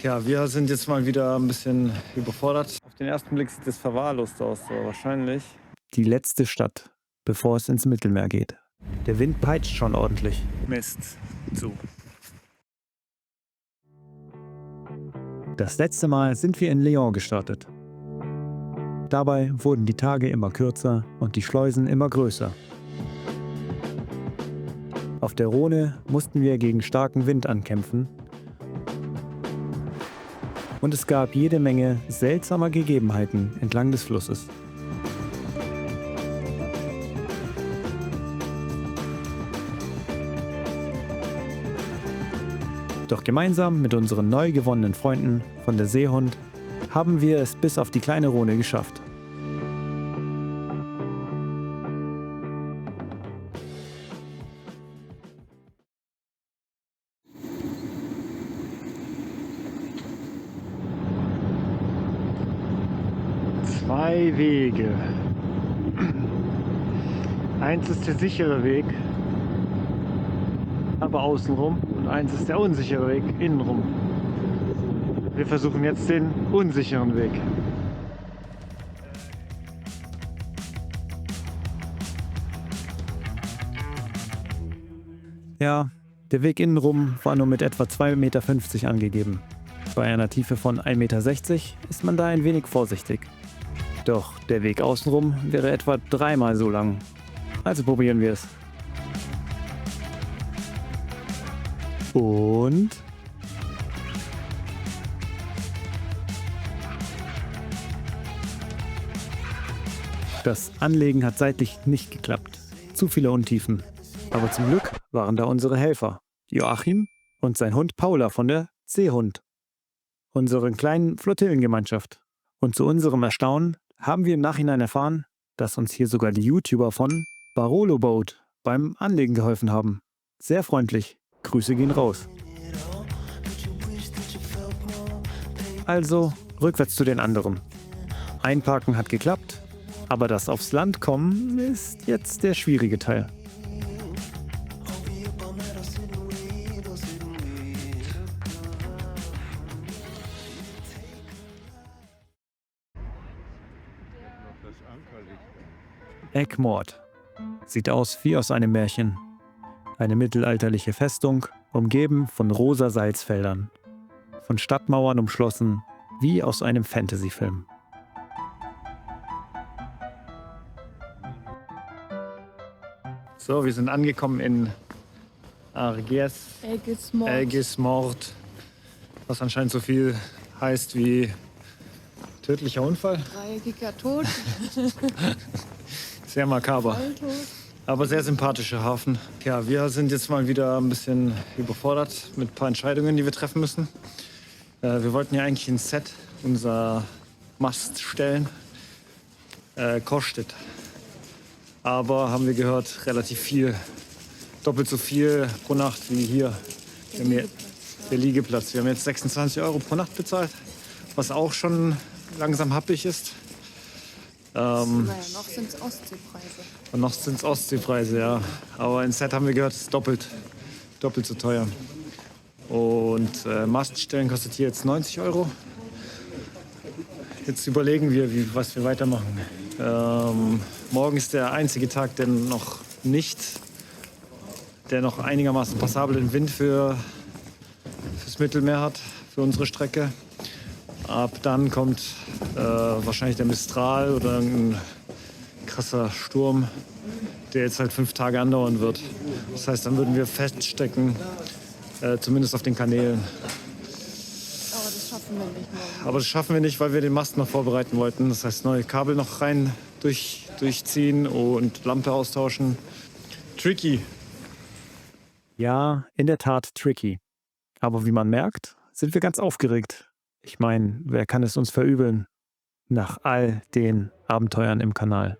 Ja, wir sind jetzt mal wieder ein bisschen überfordert. Auf den ersten Blick sieht es verwahrlost aus, so wahrscheinlich die letzte Stadt, bevor es ins Mittelmeer geht. Der Wind peitscht schon ordentlich. Mist. Zu. Das letzte Mal sind wir in Lyon gestartet. Dabei wurden die Tage immer kürzer und die Schleusen immer größer. Auf der Rhone mussten wir gegen starken Wind ankämpfen. Und es gab jede Menge seltsamer Gegebenheiten entlang des Flusses. Doch gemeinsam mit unseren neu gewonnenen Freunden von der Seehund haben wir es bis auf die kleine Rhone geschafft. Zwei Wege. Eins ist der sichere Weg, aber außenrum, und eins ist der unsichere Weg, innenrum. Wir versuchen jetzt den unsicheren Weg. Ja, der Weg innenrum war nur mit etwa 2,50 Meter angegeben. Bei einer Tiefe von 1,60 Meter ist man da ein wenig vorsichtig. Doch der Weg außenrum wäre etwa 3-mal so lang. Also probieren wir es. Und... das Anlegen hat seitlich nicht geklappt. Zu viele Untiefen. Aber zum Glück waren da unsere Helfer, Joachim und sein Hund Paula von der Seehund, unseren kleinen Flottillengemeinschaft. Und zu unserem Erstaunen haben wir im Nachhinein erfahren, dass uns hier sogar die YouTuber von Barolo Boat beim Anlegen geholfen haben. Sehr freundlich. Grüße gehen raus. Also rückwärts zu den anderen. Einparken hat geklappt, aber das aufs Land kommen ist jetzt der schwierige Teil. Egmond. Sieht aus wie aus einem Märchen. Eine mittelalterliche Festung, umgeben von rosa Salzfeldern. Von Stadtmauern umschlossen, wie aus einem Fantasyfilm. So, wir sind angekommen in Aigues-Mortes, was anscheinend so viel heißt wie tödlicher Unfall. Dreieckiger Tod. Sehr makaber, aber sehr sympathischer Hafen. Ja, wir sind jetzt mal wieder ein bisschen überfordert mit ein paar Entscheidungen, die wir treffen müssen. Wir wollten ja eigentlich ins Set unser Mast stellen. Kostet. Aber haben wir gehört, relativ viel. Doppelt so viel pro Nacht wie hier. Der Liegeplatz. Wir haben jetzt 26 Euro pro Nacht bezahlt, was auch schon langsam happig ist. Naja, noch sind es Ostseepreise. Und noch sind es Ostseepreise, ja. Aber in Set haben wir gehört, es ist doppelt so teuer. Und Maststellen kostet hier jetzt 90 Euro. Jetzt überlegen wir, was wir weitermachen. Morgen ist der einzige Tag, der noch einigermaßen passablen Wind fürs Mittelmeer hat, für unsere Strecke. Ab dann kommt wahrscheinlich der Mistral oder ein krasser Sturm, der jetzt halt 5 Tage andauern wird. Das heißt, dann würden wir feststecken, zumindest auf den Kanälen. Aber das schaffen wir nicht morgen. Aber das schaffen wir nicht, weil wir den Mast noch vorbereiten wollten. Das heißt, neue Kabel noch rein durchziehen und Lampe austauschen. Tricky. Ja, in der Tat tricky. Aber wie man merkt, sind wir ganz aufgeregt. Ich meine, wer kann es uns verübeln? Nach all den Abenteuern im Kanal.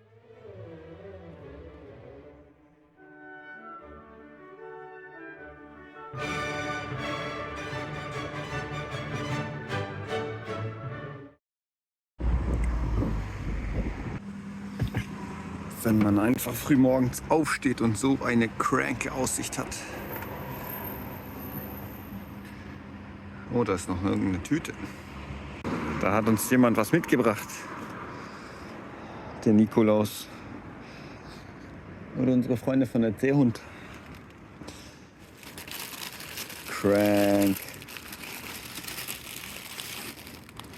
Wenn man einfach frühmorgens aufsteht und so eine cranke Aussicht hat. Oh, da ist noch irgendeine Tüte. Da hat uns jemand was mitgebracht. Der Nikolaus. Oder unsere Freunde von der Seehund. Crank.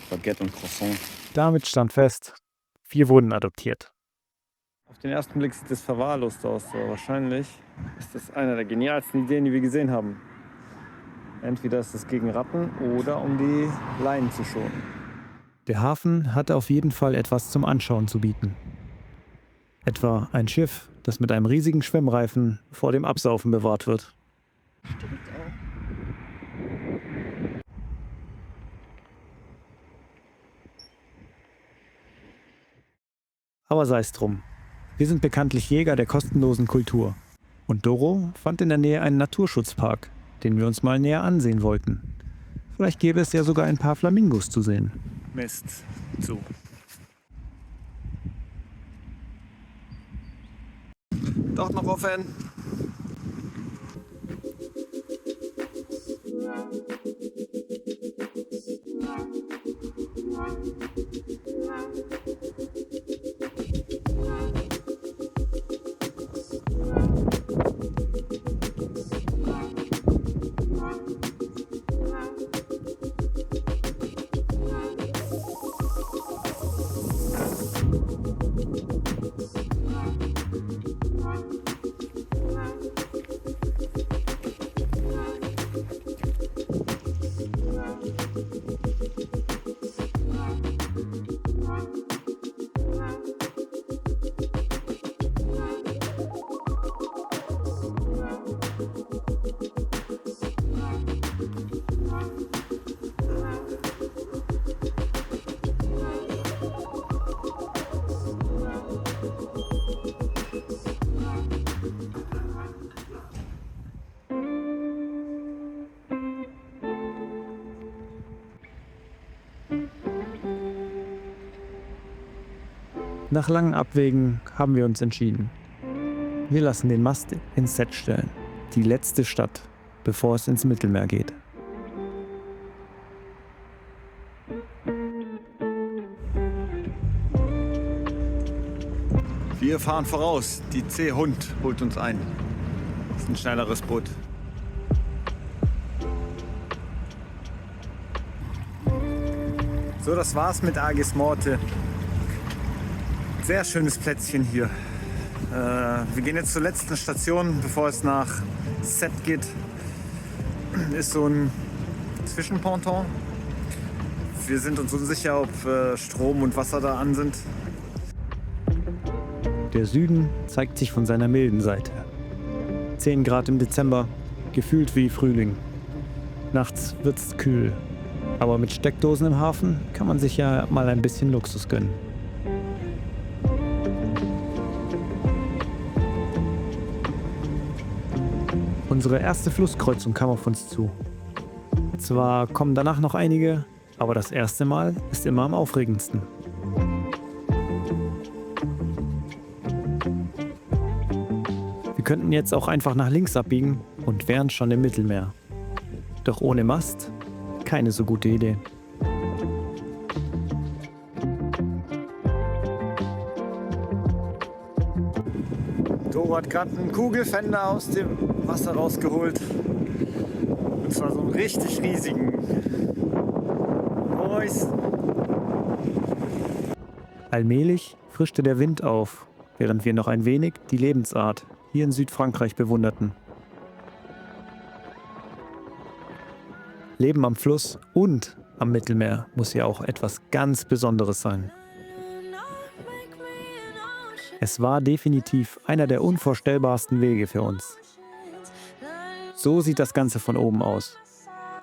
Baguette und Croissant. Damit stand fest, 4 wurden adoptiert. Auf den ersten Blick sieht das verwahrlost aus, aber wahrscheinlich ist das eine der genialsten Ideen, die wir gesehen haben. Entweder ist es gegen Ratten oder um die Leinen zu schonen. Der Hafen hatte auf jeden Fall etwas zum Anschauen zu bieten. Etwa ein Schiff, das mit einem riesigen Schwimmreifen vor dem Absaufen bewahrt wird. Stimmt auch. Aber sei es drum. Wir sind bekanntlich Jäger der kostenlosen Kultur. Und Doro fand in der Nähe einen Naturschutzpark, den wir uns mal näher ansehen wollten. Vielleicht gäbe es ja sogar ein paar Flamingos zu sehen. Mist. Zu. Doch noch offen. Nach langen Abwägen haben wir uns entschieden. Wir lassen den Mast ins Set stellen. Die letzte Stadt, bevor es ins Mittelmeer geht. Wir fahren voraus. Die Seehund holt uns ein. Das ist ein schnelleres Boot. So, das war's mit Aegis Morte. Sehr schönes Plätzchen hier. Wir gehen jetzt zur letzten Station, bevor es nach Set geht. Ist so ein Zwischenponton. Wir sind uns unsicher, ob Strom und Wasser da an sind. Der Süden zeigt sich von seiner milden Seite. 10 Grad im Dezember, gefühlt wie Frühling. Nachts wird's kühl. Aber mit Steckdosen im Hafen kann man sich ja mal ein bisschen Luxus gönnen. Unsere erste Flusskreuzung kam auf uns zu. Zwar kommen danach noch einige, aber das erste Mal ist immer am aufregendsten. Wir könnten jetzt auch einfach nach links abbiegen und wären schon im Mittelmeer. Doch ohne Mast keine so gute Idee. Doro hat gerade einen Kugelfender aus dem Wasser rausgeholt. Und zwar so einen richtig riesigen. Boys. Allmählich frischte der Wind auf, während wir noch ein wenig die Lebensart hier in Südfrankreich bewunderten. Leben am Fluss und am Mittelmeer muss ja auch etwas ganz Besonderes sein. Es war definitiv einer der unvorstellbarsten Wege für uns. So sieht das Ganze von oben aus.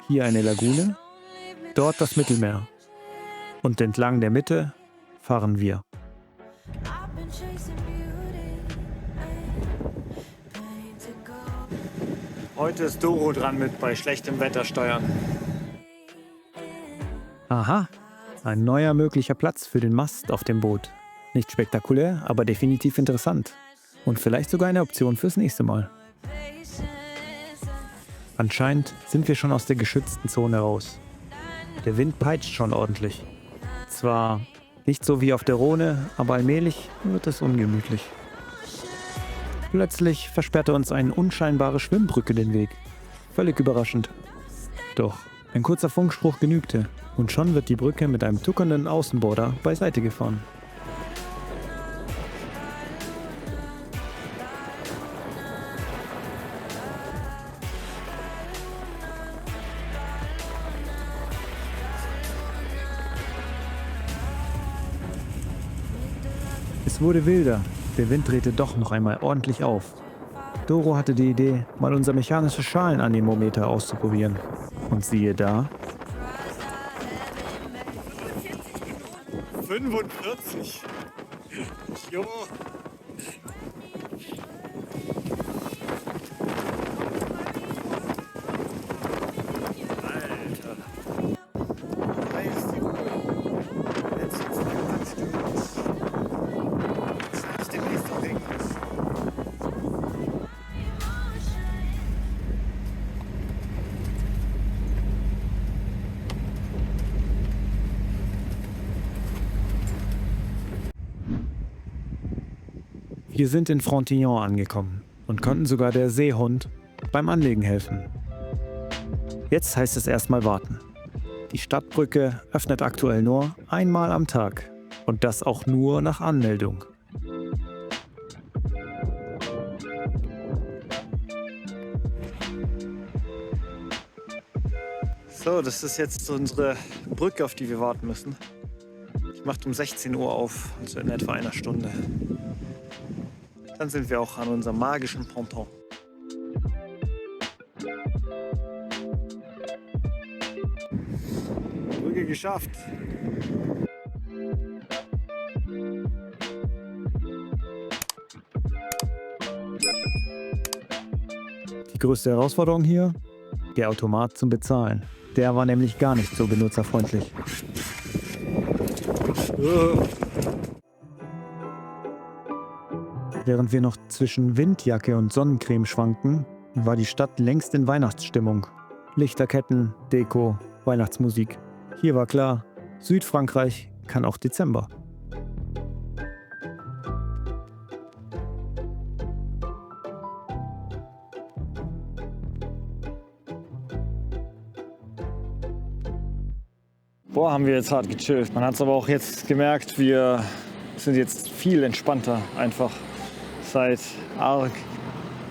Hier eine Lagune, dort das Mittelmeer. Und entlang der Mitte fahren wir. Heute ist Doro dran mit bei schlechtem Wetter steuern. Aha, ein neuer möglicher Platz für den Mast auf dem Boot. Nicht spektakulär, aber definitiv interessant. Und vielleicht sogar eine Option fürs nächste Mal. Anscheinend sind wir schon aus der geschützten Zone raus. Der Wind peitscht schon ordentlich. Zwar nicht so wie auf der Rhone, aber allmählich wird es ungemütlich. Plötzlich versperrte uns eine unscheinbare Schwimmbrücke den Weg. Völlig überraschend. Doch ein kurzer Funkspruch genügte und schon wird die Brücke mit einem tuckernden Außenborder beiseite gefahren. Es wurde wilder. Der Wind drehte doch noch einmal ordentlich auf. Doro hatte die Idee, mal unser mechanisches Schalenanemometer auszuprobieren. Und siehe da, 45. Jo. Alter. Da ist die Uhr. Jetzt sind es 100 Stunden. Wahrscheinlich demnächst auch Englisch. wir sind in Frontillon angekommen und konnten sogar der Seehund beim Anlegen helfen. Jetzt heißt es erstmal warten. Die Stadtbrücke öffnet aktuell nur einmal am Tag und das auch nur nach Anmeldung. So, das ist jetzt unsere Brücke, auf die wir warten müssen. Die macht um 16 Uhr auf, also in etwa einer Stunde. Dann sind wir auch an unserem magischen Ponton. Brücke geschafft. Die größte Herausforderung hier? Der Automat zum Bezahlen. Der war nämlich gar nicht so benutzerfreundlich. Während wir noch zwischen Windjacke und Sonnencreme schwanken, war die Stadt längst in Weihnachtsstimmung. Lichterketten, Deko, Weihnachtsmusik. Hier war klar, Südfrankreich kann auch Dezember. Boah, haben wir jetzt hart gechillt. Man hat es aber auch jetzt gemerkt, wir sind jetzt viel entspannter einfach. Seit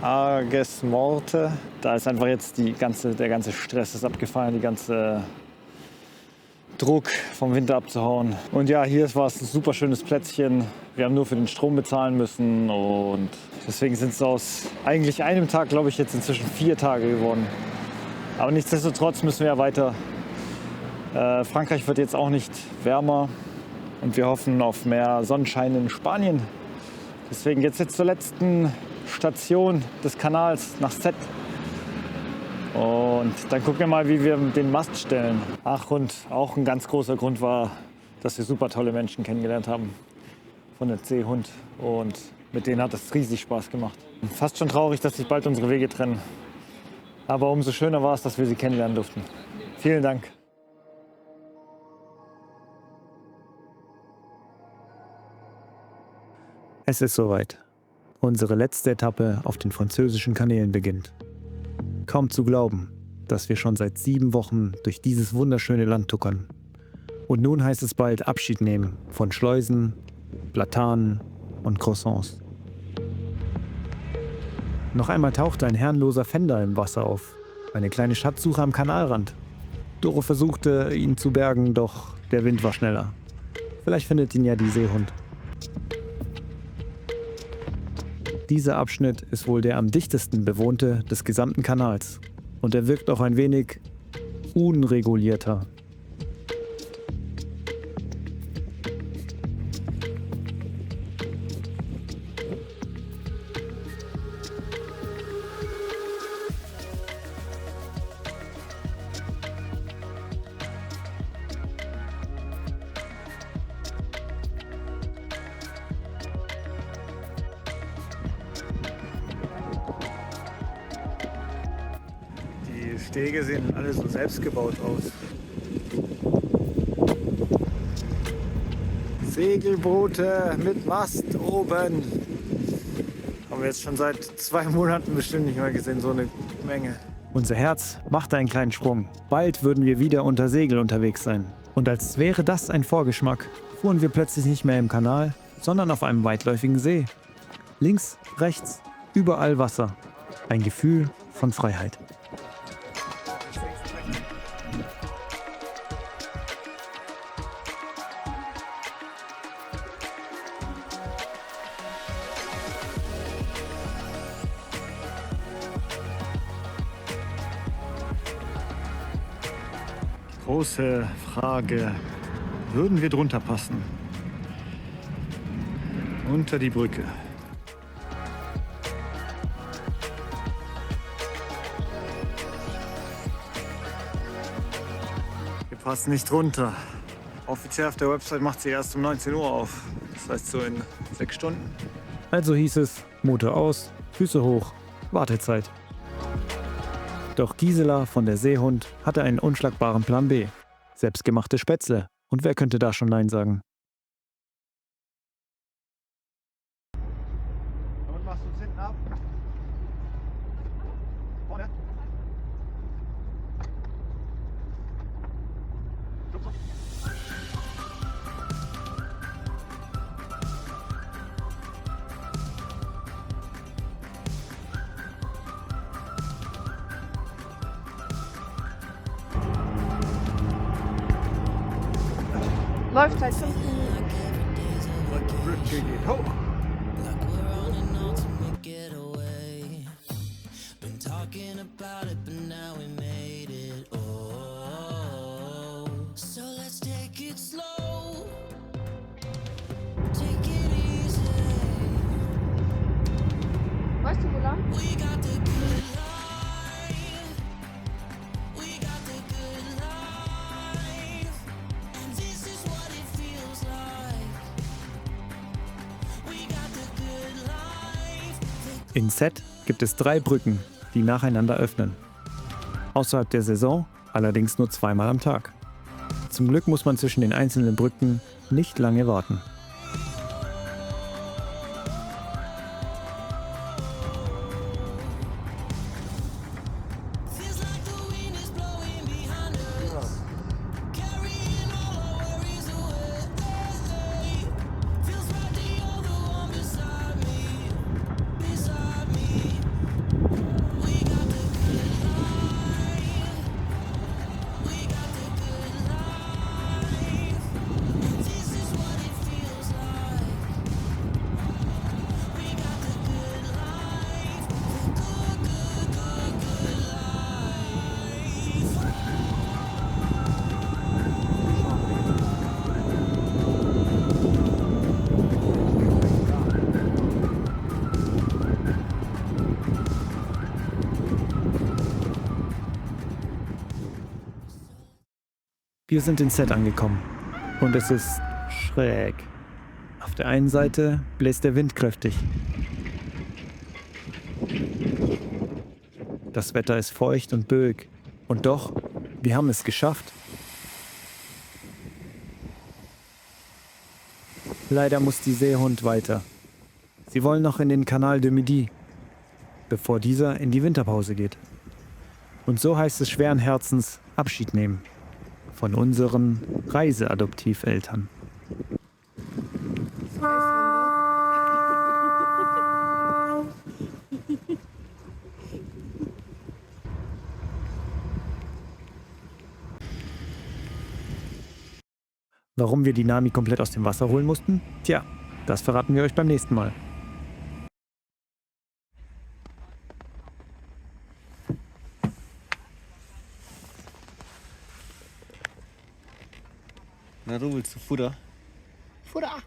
Arges Morte, da ist einfach jetzt der ganze Stress ist abgefallen, die ganze Druck vom Winter abzuhauen. Und ja, hier war es ein super schönes Plätzchen. Wir haben nur für den Strom bezahlen müssen und deswegen sind es aus eigentlich einem Tag, glaube ich, jetzt inzwischen 4 Tage geworden. Aber nichtsdestotrotz müssen wir ja weiter. Frankreich wird jetzt auch nicht wärmer und wir hoffen auf mehr Sonnenschein in Spanien. Deswegen jetzt zur letzten Station des Kanals nach Sète. Und dann gucken wir mal, wie wir den Mast stellen. Ach, und auch ein ganz großer Grund war, dass wir super tolle Menschen kennengelernt haben von der Seehund. Und mit denen hat es riesig Spaß gemacht. Fast schon traurig, dass sich bald unsere Wege trennen. Aber umso schöner war es, dass wir sie kennenlernen durften. Vielen Dank. Es ist soweit. Unsere letzte Etappe auf den französischen Kanälen beginnt. Kaum zu glauben, dass wir schon seit 7 Wochen durch dieses wunderschöne Land tuckern. Und nun heißt es bald Abschied nehmen von Schleusen, Platanen und Croissants. Noch einmal tauchte ein herrenloser Fender im Wasser auf. Eine kleine Schatzsuche am Kanalrand. Doro versuchte, ihn zu bergen, doch der Wind war schneller. Vielleicht findet ihn ja die Seehund. Dieser Abschnitt ist wohl der am dichtesten bewohnte des gesamten Kanals. Und er wirkt auch ein wenig unregulierter. Die Stege sehen alle so selbst gebaut aus. Segelboote mit Mast oben. Haben wir jetzt schon seit 2 Monaten bestimmt nicht mehr gesehen, so eine Menge. Unser Herz machte einen kleinen Sprung. Bald würden wir wieder unter Segel unterwegs sein. Und als wäre das ein Vorgeschmack, fuhren wir plötzlich nicht mehr im Kanal, sondern auf einem weitläufigen See. Links, rechts, überall Wasser. Ein Gefühl von Freiheit. Große Frage, würden wir drunter passen? Unter die Brücke. Wir passen nicht runter. Offiziell auf der Website macht sie erst um 19 Uhr auf. Das heißt so in 6 Stunden. Also hieß es, Motor aus, Füße hoch, Wartezeit. Doch Gisela von der Seehund hatte einen unschlagbaren Plan B. Selbstgemachte Spätzle. Und wer könnte da schon Nein sagen? Und machst du uns hinten ab? Vorne. Läuft seit 5 Minuten. Und die Brücke geht hoch. Weißt du, wo lang? In Set gibt es 3 Brücken, die nacheinander öffnen. Außerhalb der Saison allerdings nur 2-mal am Tag. Zum Glück muss man zwischen den einzelnen Brücken nicht lange warten. Wir sind in Set angekommen und es ist schräg. Auf der einen Seite bläst der Wind kräftig. Das Wetter ist feucht und böig. Und doch, wir haben es geschafft. Leider muss die Seehund weiter. Sie wollen noch in den Canal de Midi, bevor dieser in die Winterpause geht. Und so heißt es schweren Herzens Abschied nehmen von unseren Reiseadoptiveltern. Warum wir die Nami komplett aus dem Wasser holen mussten? Tja, das verraten wir euch beim nächsten Mal. Na, du willst du Futter? Futter.